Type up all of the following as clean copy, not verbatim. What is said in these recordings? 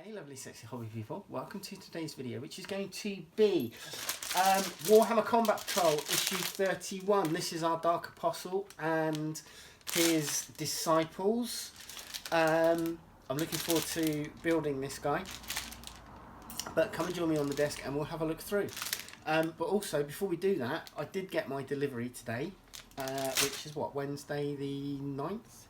Hey lovely sexy hobby people, welcome to today's video, which is going to be Warhammer Combat Patrol issue 31. This is our Dark Apostle and his Disciples. I'm looking forward to building this guy, but come and join me on the desk and we'll have a look through. But also, before we do that, I did get my delivery today, which is what, Wednesday the 9th?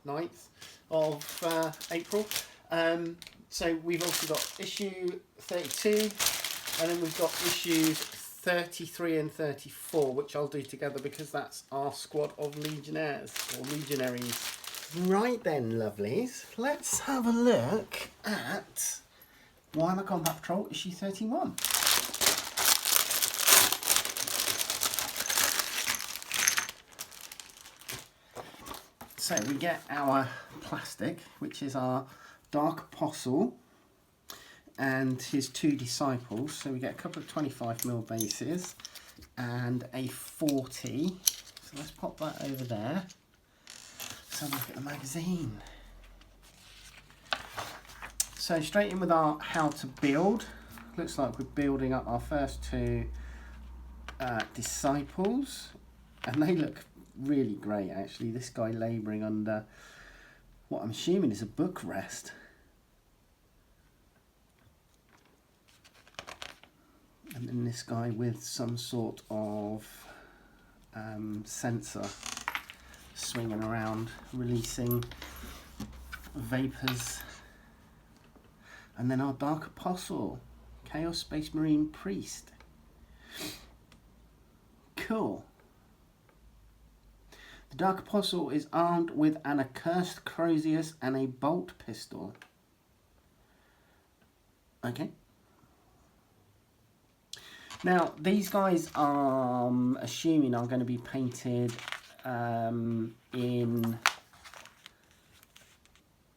9th of April. So we've also got issue 32 and then we've got issues 33 and 34, which I'll do together because that's our squad of legionnaires or legionaries. Right then lovelies, let's have a look at Warhammer Combat Patrol issue 31. So we get our plastic, which is our Dark Apostle and his two Disciples. So we get a couple of 25mm bases and a 40. So let's pop that over there. Let's have a look at the magazine. So straight in with our how to build. Looks like we're building up our first two Disciples, and they look really great actually. This guy labouring under what I'm assuming is a book rest. And then this guy with some sort of sensor swinging around, releasing vapours. And then our Dark Apostle, Chaos Space Marine Priest. Cool. The Dark Apostle is armed with an accursed Crozius and a bolt pistol. Okay. Now, these guys I'm assuming are going to be painted in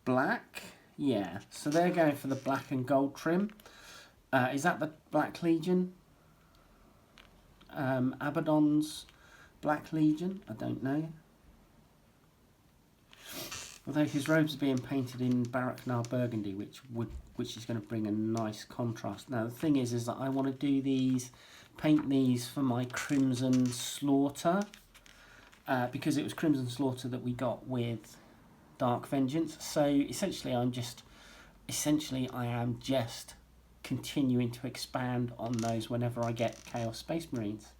black. Yeah, so they're going for the black and gold trim. Is that the Black Legion? Abaddon's Black Legion? I don't know. Although his robes are being painted in Baraknar Burgundy, which is going to bring a nice contrast. Now the thing is that I want to do these, paint these for my Crimson Slaughter, because it was Crimson Slaughter that we got with Dark Vengeance. So essentially I am just continuing to expand on those whenever I get Chaos Space Marines.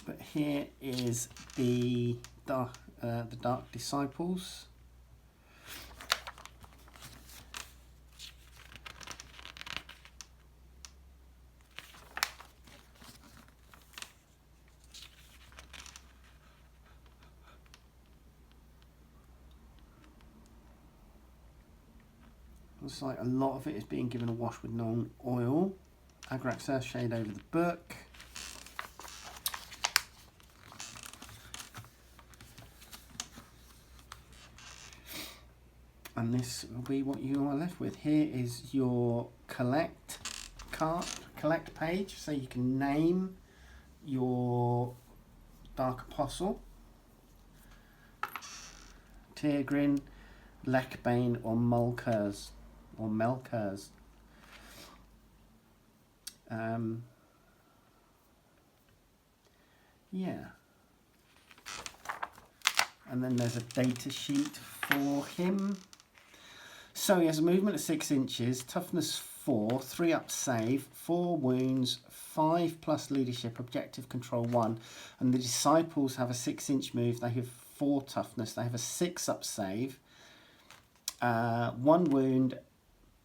But here is the Dark Disciples. Looks like a lot of it is being given a wash with non-oil. Agrax Earthshade over the book. And this will be what you are left with. Here is your collect page, so you can name your Dark Apostle. Tigrin, Lechbane or Melkers. Yeah. And then there's a data sheet for him. So he has a movement of 6 inches, toughness 4, 3 up save, 4 wounds, 5 plus leadership, objective control 1. And the Disciples have a 6-inch move, they have 4 toughness, they have a 6 up save, 1 wound,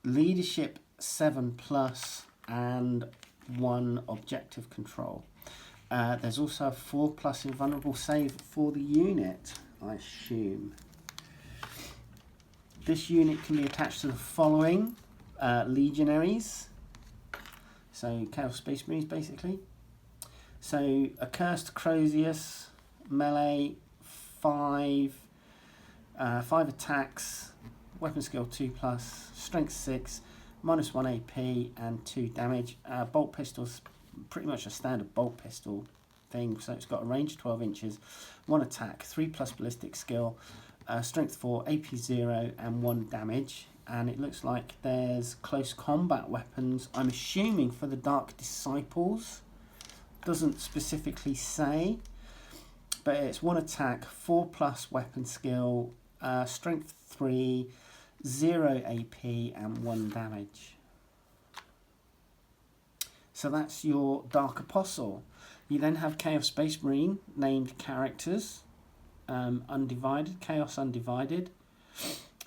leadership 7 plus, and 1 objective control. There's also a 4 plus invulnerable save for the unit, I assume. This unit can be attached to the following legionaries. So Chaos Space Marines basically. So Accursed Crozius, melee 5 attacks, weapon skill 2 plus, strength 6, -1 AP and 2 damage. Bolt pistol's pretty much a standard bolt pistol thing. So it's got a range of 12 inches, 1 attack, 3+ ballistic skill, strength 4, AP 0, and 1 damage. And it looks like there's close combat weapons, I'm assuming for the Dark Disciples. Doesn't specifically say, but it's 1 attack, 4+ weapon skill, strength 3, 0 AP, and 1 damage. So that's your Dark Apostle. You then have Chaos Space Marine named characters, Undivided, Chaos Undivided.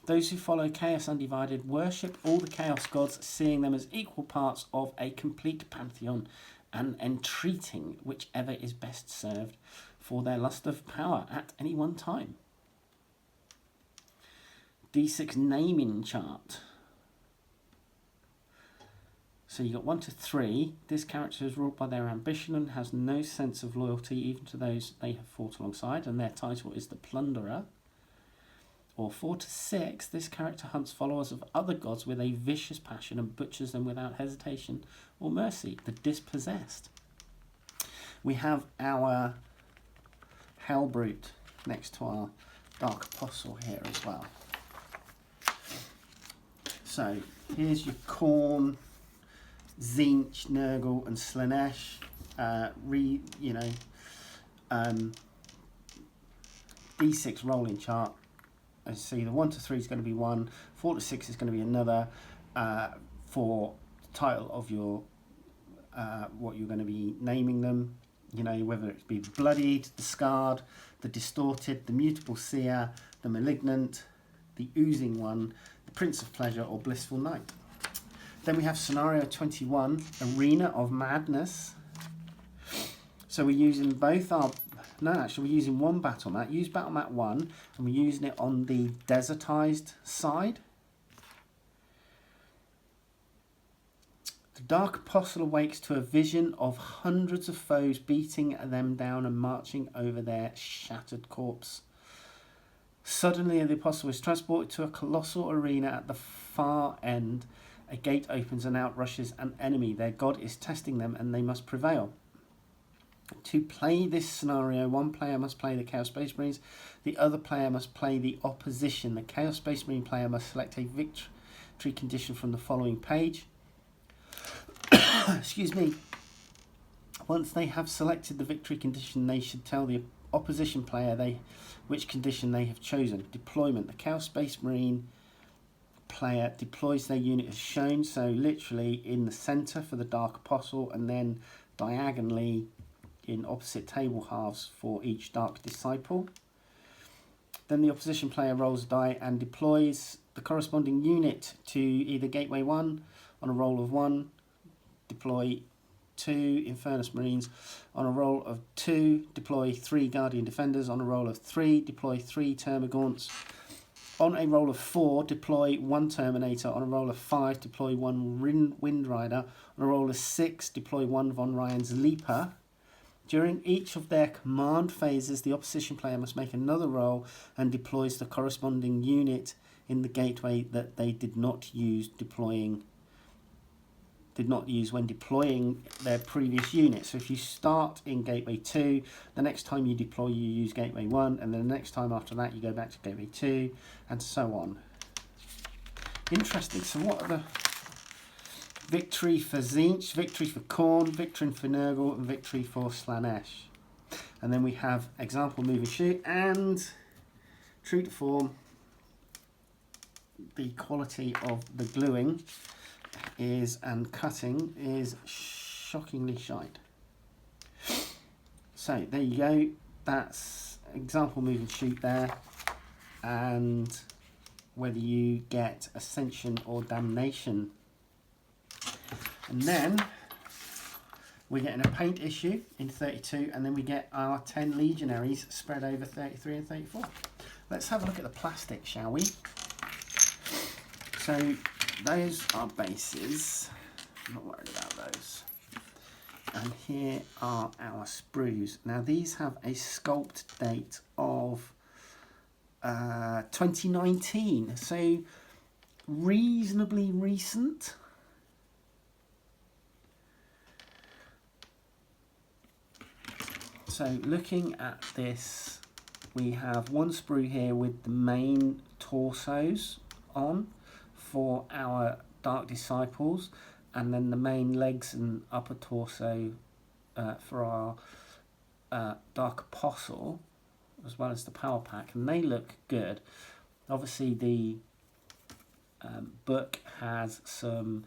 Those who follow Chaos Undivided worship all the Chaos gods, seeing them as equal parts of a complete pantheon and entreating whichever is best served for their lust of power at any one time. D6 naming chart. So you got 1 to 3. This character is ruled by their ambition and has no sense of loyalty even to those they have fought alongside, and their title is the Plunderer. Or 4 to 6, this character hunts followers of other gods with a vicious passion and butchers them without hesitation or mercy, the Dispossessed. We have our Hellbrute next to our Dark Apostle here as well. So here's your Khorne, Tzeentch, Nurgle, and Slaanesh. D6 rolling chart. As you see, the 1 to 3 is going to be 1, 4 to 6 is going to be another. For the title of your what you're going to be naming them, you know, whether it be the Bloodied, the Scarred, the Distorted, the Mutable Seer, the Malignant, the Oozing One, the Prince of Pleasure, or Blissful Knight. Then we have scenario 21, Arena of Madness. So we're using both our... No, actually, we're using one battle mat. Use battle mat 1, and we're using it on the desertized side. The Dark Apostle awakes to a vision of hundreds of foes beating them down and marching over their shattered corpse. Suddenly, the Apostle is transported to a colossal arena at the far end. A gate opens and out rushes an enemy. Their god is testing them and they must prevail. To play this scenario, one player must play the Chaos Space Marines, the other player must play the opposition. The Chaos Space Marine player must select a victory condition from the following page. Excuse me. Once they have selected the victory condition, they should tell the opposition player which condition they have chosen. Deployment. The Chaos Space Marine player deploys their unit as shown, so literally in the centre for the Dark Apostle, and then diagonally in opposite table halves for each Dark Disciple. Then the opposition player rolls a die and deploys the corresponding unit to either Gateway 1 on a roll of 1, deploy 2 Infernus Marines on a roll of 2, deploy 3 Guardian Defenders on a roll of 3, deploy 3 Termagants. On a roll of 4, deploy 1 Terminator. On a roll of 5, deploy 1 Wind Rider. On a roll of 6, deploy 1 Von Ryan's Leaper. During each of their command phases, the opposition player must make another roll and deploys the corresponding unit in the gateway that they did not use when deploying their previous unit. So if you start in Gateway 2, the next time you deploy you use Gateway 1, and then the next time after that you go back to Gateway 2, and so on. Interesting. So what are the... Victory for Tzeentch, victory for Khorne, victory for Nurgle, and victory for Slaanesh. And then we have example, move and shoot, and true to form, the quality of the gluing and cutting is shockingly shite. So there you go, that's example, move and shoot there, and whether you get Ascension or Damnation. And then we're getting a paint issue in 32, and then we get our 10 legionaries spread over 33 and 34. Let's have a look at the plastic, shall we? So those are bases. I'm not worried about those. And here are our sprues. Now these have a sculpt date of 2019, so reasonably recent. So looking at this, we have one sprue here with the main torsos on for our Dark Disciples, and then the main legs and upper torso for our Dark Apostle, as well as the power pack, and they look good. Obviously the book has some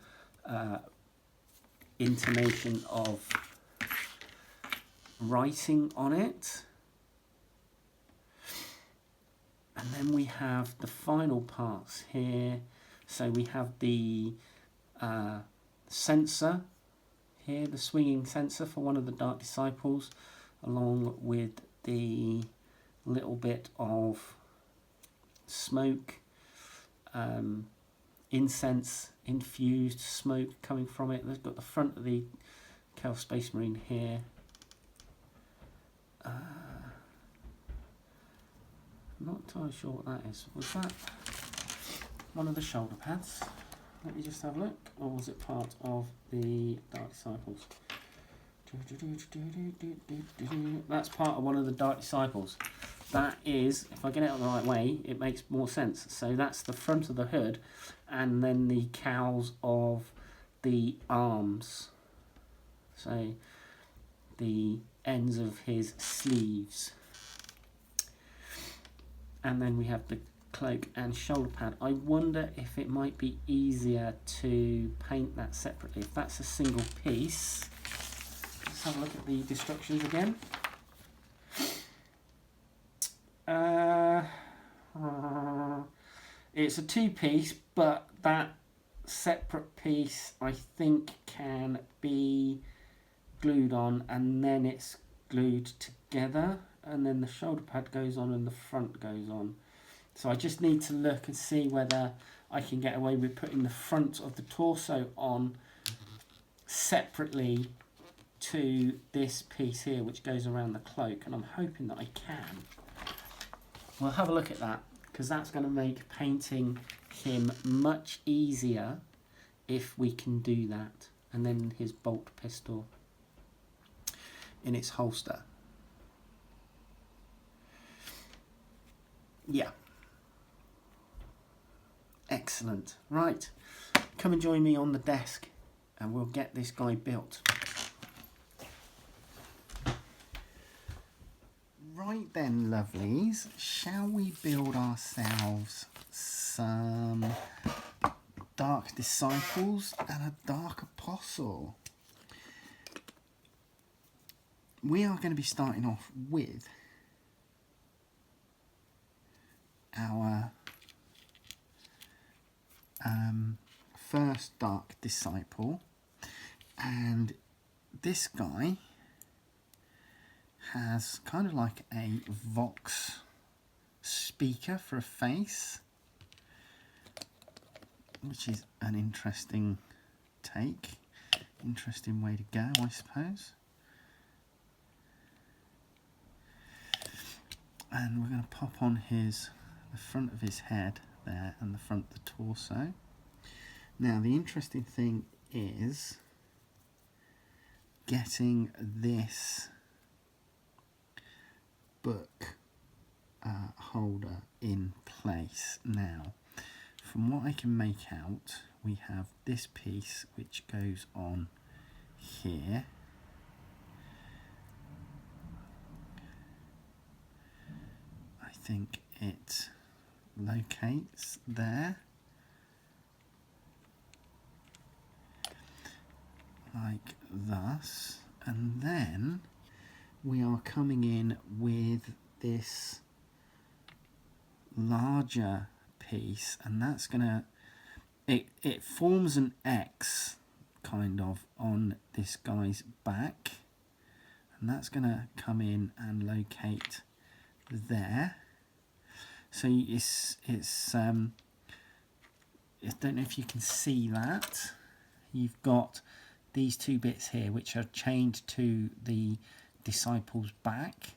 intonation of writing on it. And then we have the final parts here. So we have the sensor here, the swinging sensor for one of the Dark Disciples, along with the little bit of smoke, incense infused smoke coming from it. They've got the front of the Chaos Space Marine here. I'm not entirely sure what that is. Was that one of the shoulder pads? Let me just have a look. Or was it part of the Dark Disciples? That's part of one of the Dark Disciples. That is, if I get it out the right way, it makes more sense. So that's the front of the hood, and then the cowls of the arms. So the ends of his sleeves. And then we have the cloak and shoulder pad. I wonder if it might be easier to paint that separately. If that's a single piece, let's have a look at the destructions again. It's a two-piece, but that separate piece I think can be glued on, and then it's glued together, and then the shoulder pad goes on and the front goes on. So I just need to look and see whether I can get away with putting the front of the torso on separately to this piece here, which goes around the cloak, and I'm hoping that I can. We'll have a look at that, because that's going to make painting him much easier if we can do that. And then his bolt pistol in its holster. Yeah. Excellent. Right. Come and join me on the desk and we'll get this guy built. Right then, lovelies. Shall we build ourselves some Dark Disciples and a Dark Apostle? We are going to be starting off with our first Dark Disciple, and this guy has kind of like a Vox speaker for a face, which is an interesting take, interesting way to go, I suppose. And we're going to pop on the front of his head there and the front of the torso. Now the interesting thing is getting this book holder in place. Now, from what I can make out, we have this piece which goes on here. I think it locates there, like thus, and then we are coming in with this larger piece, and that's gonna, it forms an X kind of on this guy's back, and that's gonna come in and locate there. So it's I don't know if you can see that. You've got these two bits here which are chained to the Disciple's back,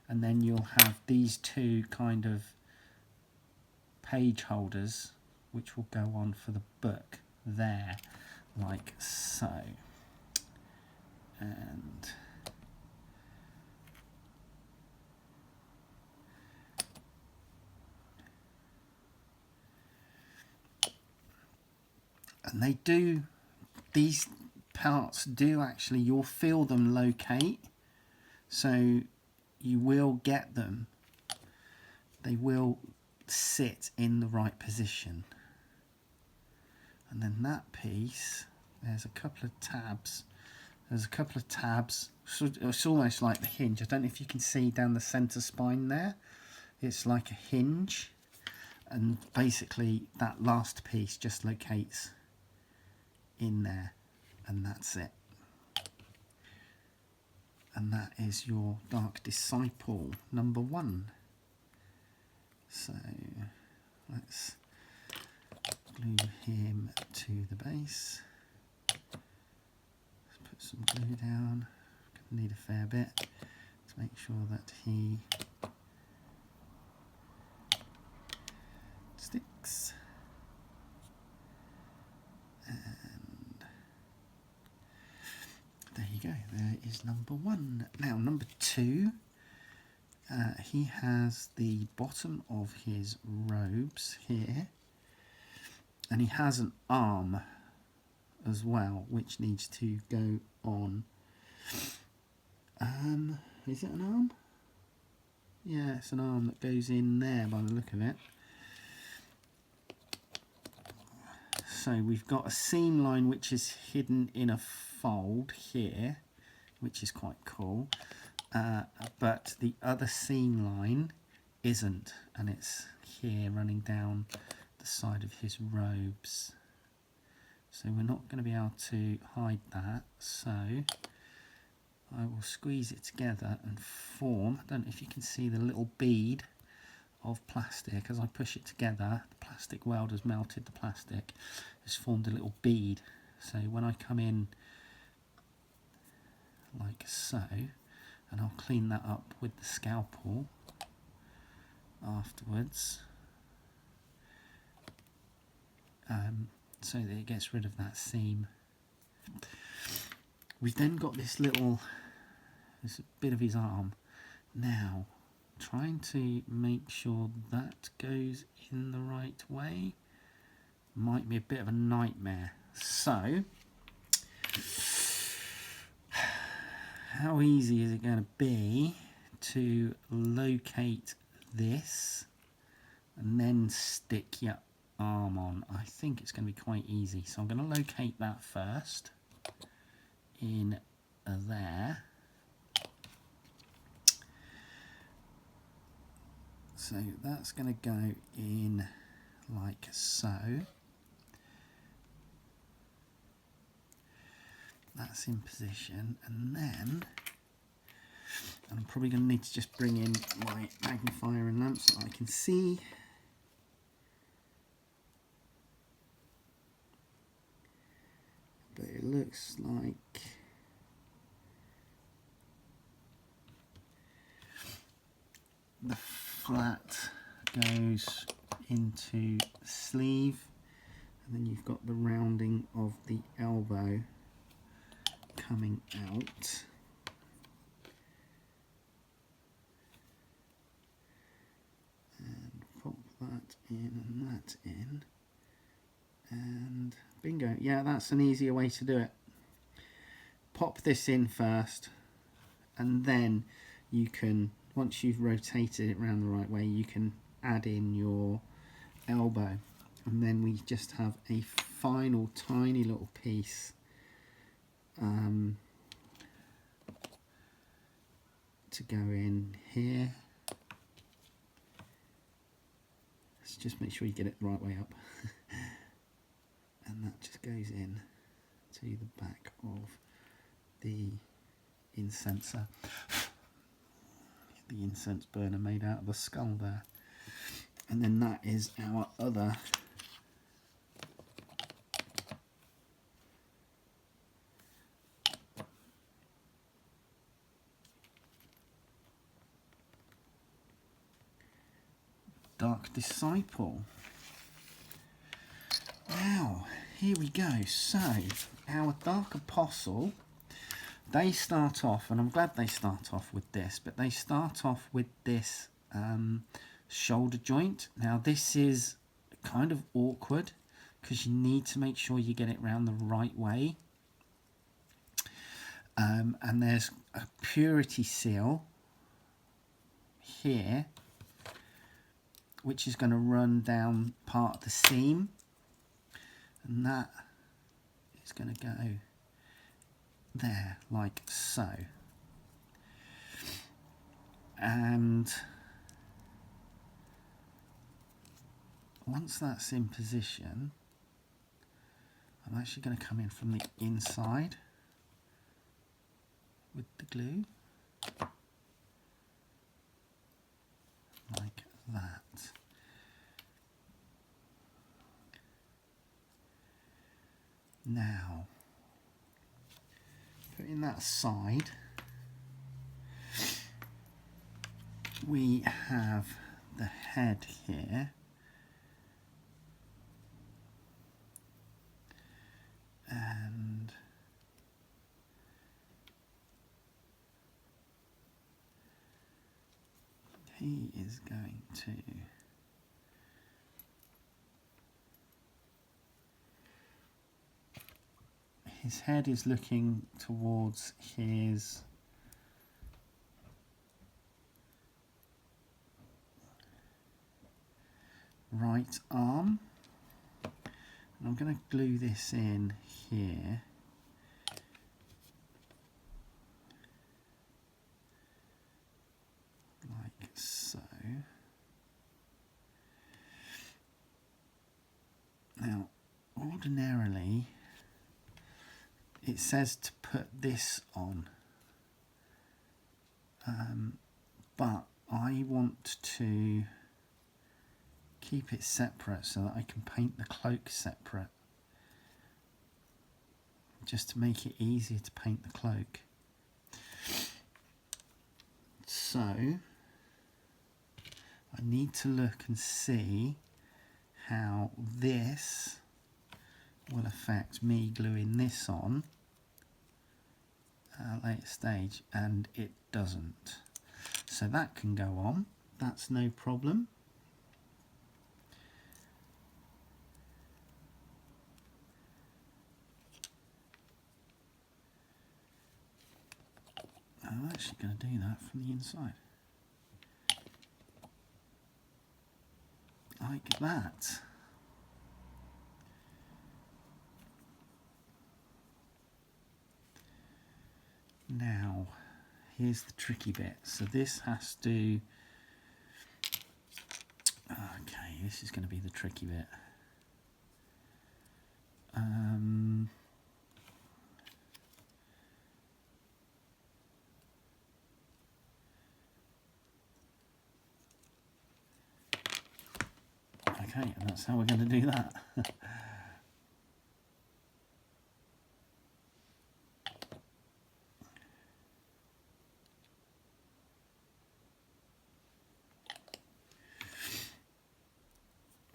and then you'll have these two kind of page holders which will go on for the book there, like so. And And they do, these parts do actually, you'll feel them locate. So you will get them. They will sit in the right position. And then that piece, there's a couple of tabs. There's a couple of tabs. So it's almost like the hinge. I don't know if you can see down the centre spine there. It's like a hinge. And basically that last piece just locates in there. And that's it. And that is your Dark Disciple number 1. So let's glue him to the base. Let's put some glue down. Gonna need a fair bit to make sure that he sticks. And there you go, there is number 1. Now number 2, he has the bottom of his robes here, and he has an arm as well, which needs to go on. Is it an arm? Yeah, it's an arm that goes in there by the look of it. So we've got a seam line which is hidden in a fold here, which is quite cool. But the other seam line isn't, and it's here running down the side of his robes. So we're not going to be able to hide that. So I will squeeze it together and form, I don't know if you can see the little bead of plastic. As I push it together, the plastic weld has melted the plastic, has formed a little bead. So when I come in like so, and I'll clean that up with the scalpel afterwards, so that it gets rid of that seam. We've then got this bit of his arm. Now, trying to make sure that goes in the right way might be a bit of a nightmare. So, how easy is it going to be to locate this and then stick your arm on? I think it's going to be quite easy. So I'm going to locate that first in there. So that's going to go in like so. That's in position, and then I'm probably going to need to just bring in my magnifier and lamp so I can see. But it looks like the flat goes into the sleeve, and then you've got the rounding of the elbow coming out. And pop that in and that in, and bingo. Yeah, that's an easier way to do it. Pop this in first, and then you can, once you've rotated it around the right way, you can add in your elbow, and then we just have a final tiny little piece to go in here. Let's just make sure you get it the right way up. And that just goes in to the back of the incenser. The incense burner made out of the skull there. And then that is our other Dark Disciple. Now, here we go. So, our Dark Apostle, they start off, and I'm glad they start off with this, but they start off with this shoulder joint. Now, this is kind of awkward because you need to make sure you get it round the right way. And there's a purity seal here, which is going to run down part of the seam, and that is going to go there like so. And once that's in position, I'm actually going to come in from the inside with the glue, like that. Now, putting that aside, we have the head here, and he is going to his head is looking towards his right arm, and I'm going to glue this in here like so. Now, ordinarily it says to put this on, but I want to keep it separate so that I can paint the cloak separate, just to make it easier to paint the cloak. So I need to look and see how this will affect me gluing this on at a later stage, and it doesn't. So that can go on, that's no problem. I'm actually going to do that from the inside, like that. Now, here's the tricky bit. So this has to, okay, this is going to be the tricky bit. Okay, and that's how we're going to do that.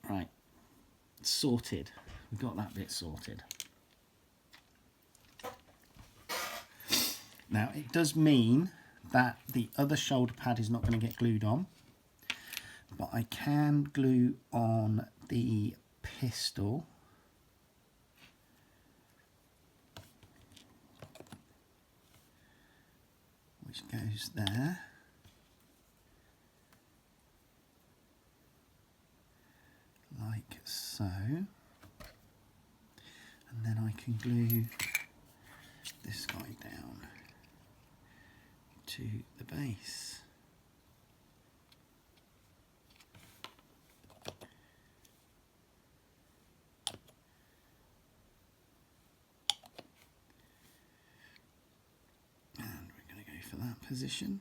Right, sorted. We've got that bit sorted. Now, it does mean that the other shoulder pad is not going to get glued on, but I can glue on the pistol. Which goes there. Like so. And then I can glue this guy down to the base. And we're going to go for that position.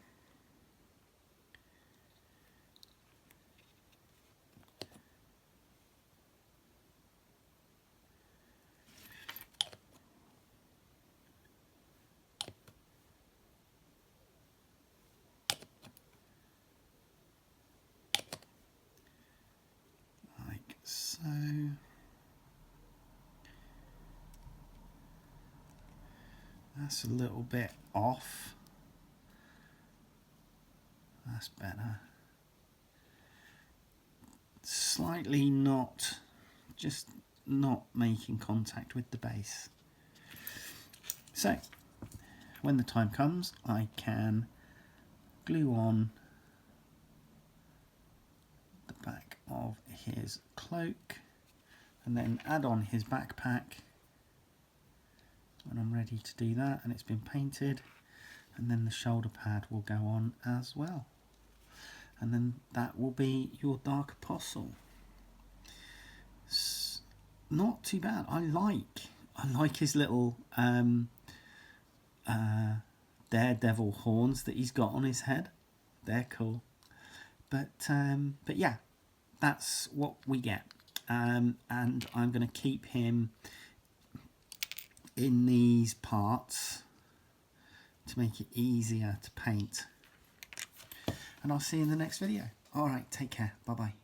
So that's a little bit off. That's better. Slightly not, just not making contact with the base. So when the time comes, I can glue on the back of his cloak and then add on his backpack when I'm ready to do that, and it's been painted, and then the shoulder pad will go on as well, and then that will be your Dark Apostle. Not too bad. I like his little daredevil horns that he's got on his head. They're cool. But yeah, that's what we get. And I'm going to keep him in these parts to make it easier to paint. And I'll see you in the next video. All right, take care. Bye-bye.